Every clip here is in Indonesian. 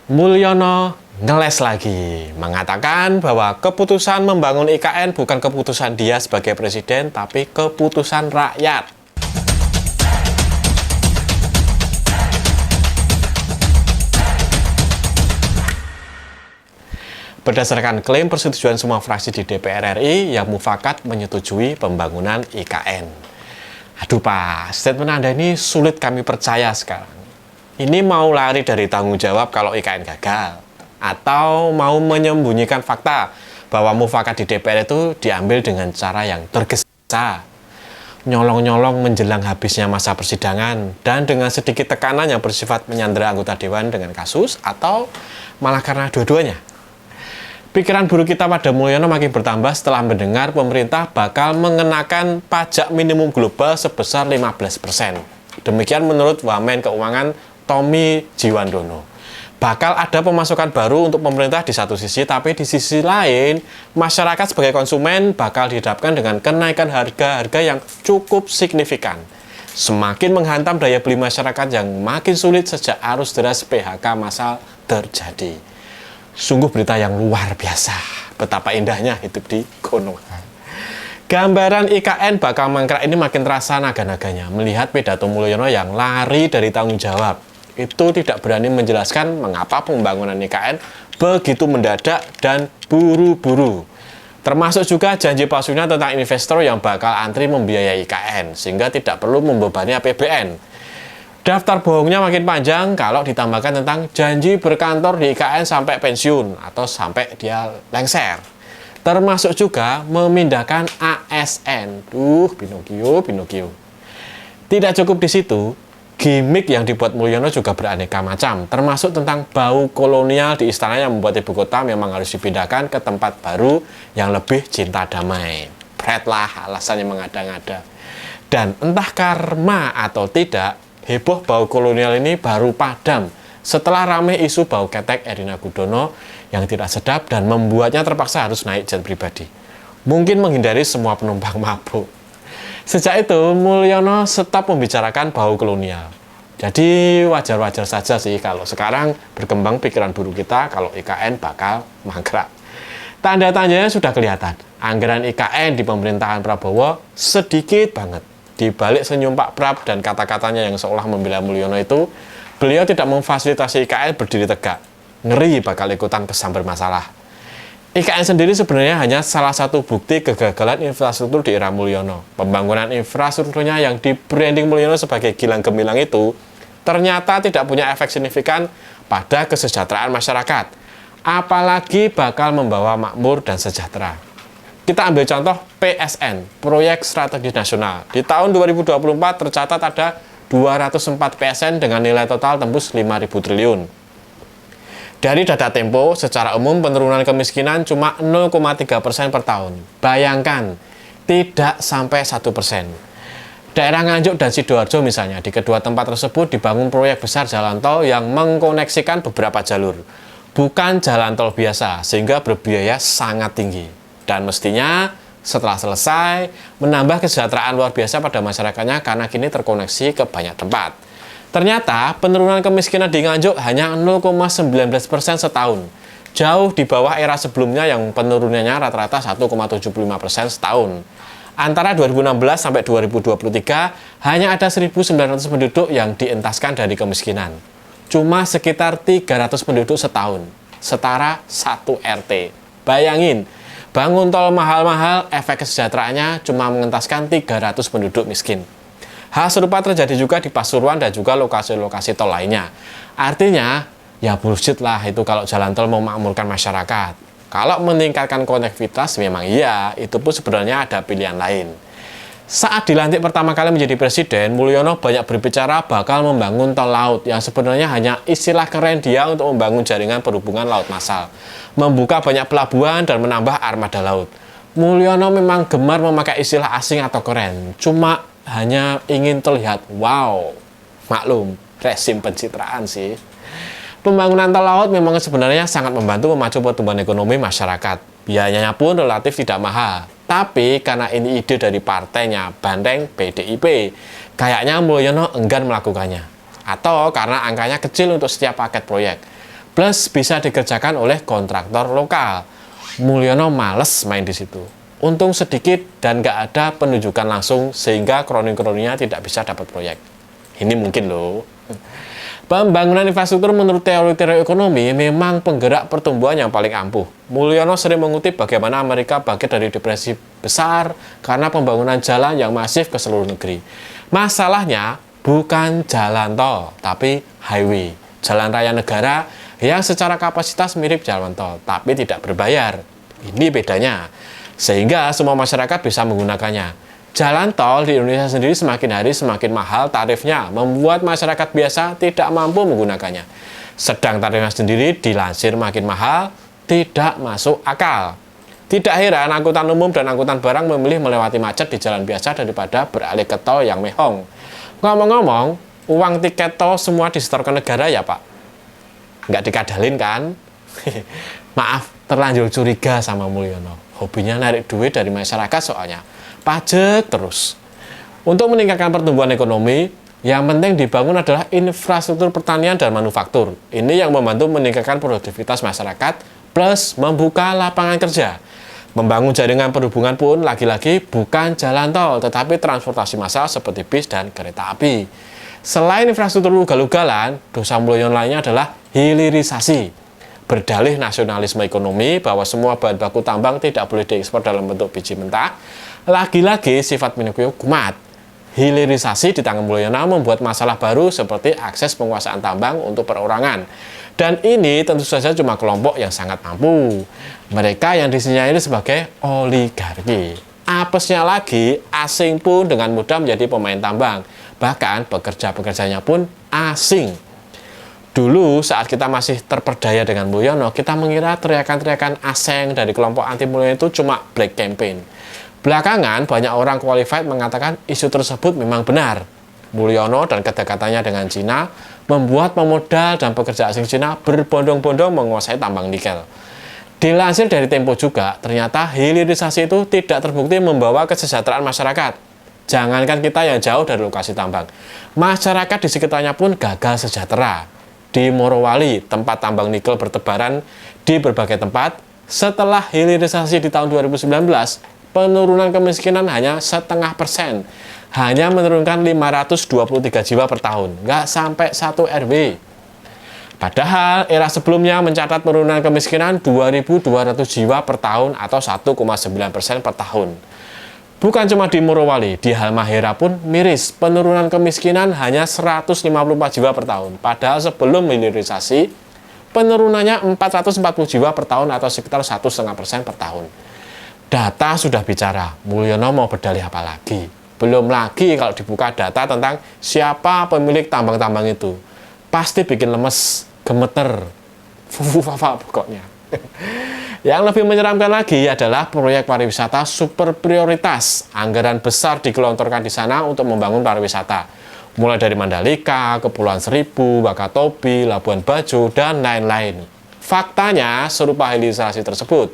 Mulyono ngeles lagi, mengatakan bahwa keputusan membangun IKN bukan keputusan dia sebagai presiden, tapi keputusan rakyat. Berdasarkan klaim persetujuan semua fraksi di DPR RI yang mufakat menyetujui pembangunan IKN. Aduh Pak, statement Anda ini sulit kami percaya sekarang. Ini mau lari dari tanggung jawab kalau IKN gagal? Atau mau menyembunyikan fakta bahwa mufakat di DPR itu diambil dengan cara yang tergesa? Nyolong-nyolong menjelang habisnya masa persidangan dan dengan sedikit tekanan yang bersifat menyandera anggota dewan dengan kasus, atau malah karena dua-duanya? Pikiran buruk kita pada Mulyono makin bertambah setelah mendengar pemerintah bakal mengenakan pajak minimum global sebesar 15%. Demikian menurut Wamen Keuangan Tommy Jiwandono. Bakal ada pemasukan baru untuk pemerintah di satu sisi, tapi di sisi lain, masyarakat sebagai konsumen bakal dihadapkan dengan kenaikan harga-harga yang cukup signifikan. Semakin menghantam daya beli masyarakat yang makin sulit sejak arus deras PHK massal terjadi. Sungguh berita yang luar biasa. Betapa indahnya hidup di Konoha. Gambaran IKN bakal mangkrak ini makin terasa naga-naganya melihat pidato Mulyono yang lari dari tanggung jawab. Itu tidak berani menjelaskan mengapa pembangunan IKN begitu mendadak dan buru-buru. Termasuk juga janji palsunya tentang investor yang bakal antri membiayai IKN sehingga tidak perlu membebani APBN. Daftar bohongnya makin panjang kalau ditambahkan tentang janji berkantor di IKN sampai pensiun atau sampai dia lengser. Termasuk juga memindahkan ASN. Pinocchio. Tidak cukup di situ, gimmick yang dibuat Mulyono juga beraneka macam, termasuk tentang bau kolonial di istana yang membuat ibu kota memang harus dipindahkan ke tempat baru yang lebih cinta damai. Pret lah alasannya mengada-ngada. Dan entah karma atau tidak, heboh bau kolonial ini baru padam setelah ramai isu bau ketek Erina Gudono yang tidak sedap dan membuatnya terpaksa harus naik jet pribadi. Mungkin menghindari semua penumpang mabuk. Sejak itu, Mulyono tetap membicarakan bau kolonial. Jadi wajar-wajar saja sih kalau sekarang berkembang pikiran buruk kita kalau IKN bakal mangkrak. Tanda-tandanya sudah kelihatan. Anggaran IKN di pemerintahan Prabowo sedikit banget. Di balik senyum Pak Prab dan kata-katanya yang seolah membela Mulyono itu, beliau tidak memfasilitasi IKN berdiri tegak. Ngeri bakal ikutan kesambar masalah. IKN sendiri sebenarnya hanya salah satu bukti kegagalan infrastruktur di era Mulyono. Pembangunan infrastrukturnya yang di branding Mulyono sebagai Gilang Gemilang itu ternyata tidak punya efek signifikan pada kesejahteraan masyarakat. Apalagi bakal membawa makmur dan sejahtera. Kita ambil contoh PSN, Proyek Strategis Nasional. Di tahun 2024 tercatat ada 204 PSN dengan nilai total tembus 5.000 triliun. Dari data Tempo, secara umum penurunan kemiskinan cuma 0,3% per tahun. Bayangkan, tidak sampai 1%. Daerah Nganjuk dan Sidoarjo misalnya, di kedua tempat tersebut dibangun proyek besar jalan tol yang mengkoneksikan beberapa jalur. Bukan jalan tol biasa, sehingga berbiaya sangat tinggi. Dan mestinya setelah selesai menambah kesejahteraan luar biasa pada masyarakatnya karena kini terkoneksi ke banyak tempat. Ternyata penurunan kemiskinan di Nganjuk hanya 0,19% setahun. Jauh di bawah era sebelumnya yang penurunannya rata-rata 1,75% setahun. Antara 2016 sampai 2023 hanya ada 1.900 penduduk yang dientaskan dari kemiskinan. Cuma sekitar 300 penduduk setahun. Setara 1 RT. Bayangin. Bangun tol mahal-mahal, efek kesejahteraannya cuma mengentaskan 300 penduduk miskin. Hal serupa terjadi juga di Pasuruan dan juga lokasi-lokasi tol lainnya. Artinya, ya bullshit lah itu kalau jalan tol memakmurkan masyarakat. Kalau meningkatkan konektivitas memang iya, itu pun sebenarnya ada pilihan lain. Saat dilantik pertama kali menjadi presiden, Mulyono banyak berbicara bakal membangun tol laut yang sebenarnya hanya istilah keren dia untuk membangun jaringan perhubungan laut massal, membuka banyak pelabuhan dan menambah armada laut. Mulyono memang gemar memakai istilah asing atau keren, cuma hanya ingin terlihat wow. Maklum, rezim pencitraan sih. Pembangunan tol laut memang sebenarnya sangat membantu memacu pertumbuhan ekonomi masyarakat. Biayanya pun relatif tidak mahal. Tapi karena ini ide dari partainya Banteng PDIP, kayaknya Mulyono enggan melakukannya. Atau karena angkanya kecil untuk setiap paket proyek. plus bisa dikerjakan oleh kontraktor lokal. Mulyono males main di situ. Untung sedikit dan nggak ada penunjukan langsung sehingga kroni-kroninya tidak bisa dapat proyek. Ini mungkin loh. Pembangunan infrastruktur menurut teori-teori ekonomi memang penggerak pertumbuhan yang paling ampuh. Mulyono sering mengutip bagaimana Amerika bangkit dari depresi besar karena pembangunan jalan yang masif ke seluruh negeri. Masalahnya bukan jalan tol, tapi highway, jalan raya negara yang secara kapasitas mirip jalan tol, tapi tidak berbayar. Ini bedanya. Sehingga semua masyarakat bisa menggunakannya. Jalan tol di Indonesia sendiri semakin hari semakin mahal tarifnya, membuat masyarakat biasa tidak mampu menggunakannya. Sedang tarifnya sendiri dilansir makin mahal, tidak masuk akal. Tidak heran angkutan umum dan angkutan barang memilih melewati macet di jalan biasa daripada beralih ke tol yang mehong. Ngomong-ngomong, uang tiket tol semua disetorkan negara ya Pak? Nggak dikadalin kan? Maaf, terlanjur curiga sama Mulyono. Hobinya narik duit dari masyarakat soalnya. Pajak terus. Untuk meningkatkan pertumbuhan ekonomi, yang penting dibangun adalah infrastruktur pertanian dan manufaktur. Ini yang membantu meningkatkan produktivitas masyarakat plus membuka lapangan kerja. Membangun jaringan perhubungan pun lagi-lagi bukan jalan tol, tetapi transportasi massal seperti bis dan kereta api. Selain infrastruktur ugal-ugalan, dosa Mulyono lainnya adalah hilirisasi. Berdalih nasionalisme ekonomi bahwa semua bahan baku tambang tidak boleh diekspor dalam bentuk biji mentah, lagi-lagi sifat Pinocchio kumat. Hilirisasi di tangan Mulyono membuat masalah baru seperti akses penguasaan tambang untuk perorangan. Dan ini tentu saja cuma kelompok yang sangat mampu. Mereka yang disinyalir sebagai oligarki. Apesnya lagi, asing pun dengan mudah menjadi pemain tambang. Bahkan pekerja-pekerjanya pun asing. Dulu saat kita masih terperdaya dengan Mulyono, kita mengira teriakan-teriakan asing dari kelompok anti Mulyono itu cuma black campaign. Belakangan banyak orang qualified mengatakan isu tersebut memang benar. Mulyono dan kedekatannya dengan Cina membuat pemodal dan pekerja asing Cina berbondong-bondong menguasai tambang nikel. Dilansir dari Tempo juga, ternyata hilirisasi itu tidak terbukti membawa kesejahteraan masyarakat. Jangankan kita yang jauh dari lokasi tambang, masyarakat di sekitarnya pun gagal sejahtera. Di Morowali, tempat tambang nikel bertebaran di berbagai tempat, setelah hilirisasi di tahun 2019, penurunan kemiskinan hanya 0,5%. Hanya menurunkan 523 jiwa per tahun, nggak sampai 1 RW. Padahal era sebelumnya mencatat penurunan kemiskinan 2.200 jiwa per tahun atau 1,9% per tahun. Bukan cuma di Morowali, di Halmahera pun miris, penurunan kemiskinan hanya 154 jiwa per tahun. Padahal sebelum hilirisasi, penurunannya 440 jiwa per tahun atau sekitar 1,5% per tahun. Data sudah bicara, Mulyono mau berdalih apa lagi? Belum lagi kalau dibuka data tentang siapa pemilik tambang-tambang itu. Pasti bikin lemes, gemeter, fufu-fafa pokoknya. Yang lebih menyeramkan lagi adalah proyek pariwisata super prioritas. Anggaran besar digelontorkan di sana untuk membangun pariwisata. Mulai dari Mandalika, Kepulauan Seribu, Wakatobi, Labuan Bajo, dan lain-lain. Faktanya, serupa hilirisasi tersebut,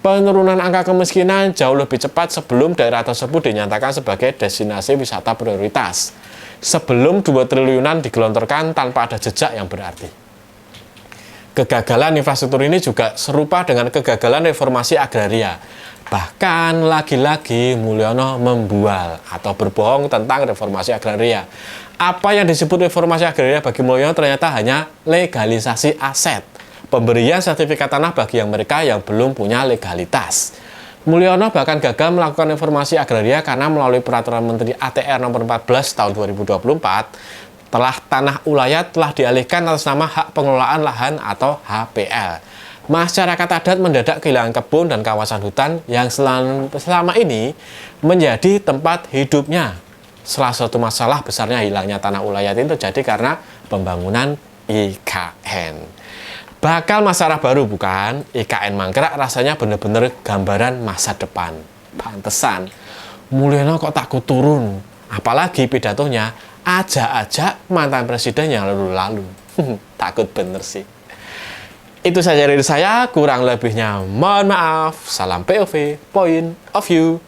penurunan angka kemiskinan jauh lebih cepat sebelum daerah tersebut dinyatakan sebagai destinasi wisata prioritas. Sebelum 2 triliunan digelontorkan tanpa ada jejak yang berarti. Kegagalan infrastruktur ini juga serupa dengan kegagalan reformasi agraria. Bahkan lagi-lagi Mulyono membual atau berbohong tentang reformasi agraria. Apa yang disebut reformasi agraria bagi Mulyono ternyata hanya legalisasi aset. Pemberian sertifikat tanah bagi mereka yang belum punya legalitas. Mulyono bahkan gagal melakukan reformasi agraria karena melalui peraturan Menteri ATR nomor 14 tahun 2024 tanah ulayat telah dialihkan atas nama hak pengelolaan lahan atau HPL. Masyarakat adat mendadak kehilangan kebun dan kawasan hutan yang selama ini menjadi tempat hidupnya. Salah satu masalah besarnya hilangnya tanah ulayat itu terjadi karena pembangunan IKN. Bakal masalah baru bukan? IKN mangkrak rasanya bener-bener gambaran masa depan. Pantesan Mulyono kok takut turun. Apalagi pidatonya ajak-ajak mantan presiden yang lalu-lalu. Takut bener sih. Itu saja dari saya, kurang lebihnya mohon maaf. Salam POV, point of view.